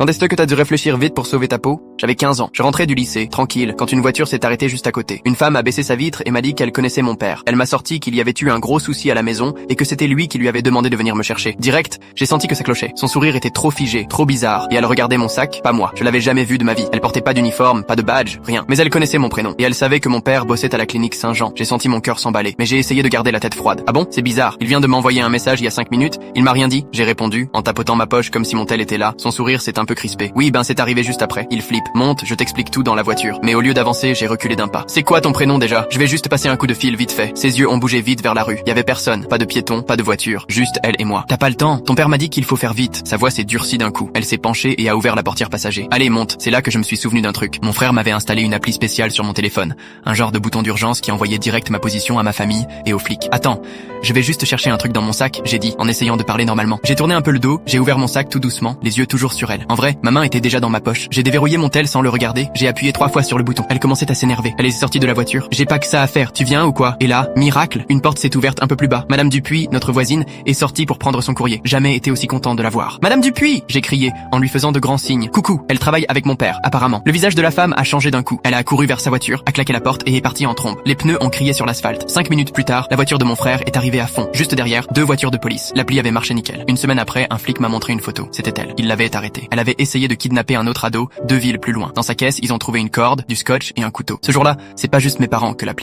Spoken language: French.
Quand est-ce que t'as dû réfléchir vite pour sauver ta peau? J'avais 15 ans. Je rentrais du lycée, tranquille, quand une voiture s'est arrêtée juste à côté. Une femme a baissé sa vitre et m'a dit qu'elle connaissait mon père. Elle m'a sorti qu'il y avait eu un gros souci à la maison et que c'était lui qui lui avait demandé de venir me chercher. Direct, j'ai senti que ça clochait. Son sourire était trop figé, trop bizarre, et elle regardait mon sac, pas moi. Je l'avais jamais vu de ma vie. Elle portait pas d'uniforme, pas de badge, rien. Mais elle connaissait mon prénom et elle savait que mon père bossait à la clinique Saint-Jean. J'ai senti mon cœur s'emballer, mais j'ai essayé de garder la tête froide. Ah bon? C'est bizarre. Il vient de m'envoyer un message il y a 5 minutes. Il m'a rien dit. J'ai répondu en tapotant ma poche comme si mon tel était là. Son sourire s'est un peu crispé. Oui, ben c'est arrivé juste après. Il flippe. Monte, je t'explique tout dans la voiture. Mais au lieu d'avancer, j'ai reculé d'un pas. C'est quoi ton prénom déjà? Je vais juste passer un coup de fil vite fait. Ses yeux ont bougé vite vers la rue. Y avait personne, pas de piéton, pas de voiture, juste elle et moi. T'as pas le temps? Ton père m'a dit qu'il faut faire vite. Sa voix s'est durcie d'un coup. Elle s'est penchée et a ouvert la portière passager. Allez, monte. C'est là que je me suis souvenu d'un truc. Mon frère m'avait installé une appli spéciale sur mon téléphone. Un genre de bouton d'urgence qui envoyait direct ma position à ma famille et aux flics. Attends, je vais juste chercher un truc dans mon sac, j'ai dit, en essayant de parler normalement. J'ai tourné un peu le dos, j'ai ouvert mon sac tout doucement, les yeux toujours sur elle. En vrai, ma main était déjà dans ma poche. J'ai déverrouillé mon tel sans le regarder, j'ai appuyé 3 fois sur le bouton. Elle commençait à s'énerver. Elle est sortie de la voiture. J'ai pas que ça à faire, tu viens ou quoi? Et là, miracle, une porte s'est ouverte un peu plus bas. Madame Dupuis, notre voisine, est sortie pour prendre son courrier. Jamais été aussi content de la voir. Madame Dupuis! J'ai crié, en lui faisant de grands signes. Coucou, elle travaille avec mon père, apparemment. Le visage de la femme a changé d'un coup. Elle a couru vers sa voiture, a claqué la porte et est partie en trombe. Les pneus ont crié sur l'asphalte. 5 minutes plus tard, la voiture de mon frère est arrivée à fond. Juste derrière, 2 voitures de police. L'appli avait marché nickel. Une semaine après, un flic m'a montré une photo. C'était elle. Il l'avait arrêtée. Elle avait essayé de kidnapper un autre ado, 2 villes plus loin. Dans sa caisse, ils ont trouvé une corde, du scotch et un couteau. Ce jour-là, c'est pas juste mes parents que l'appli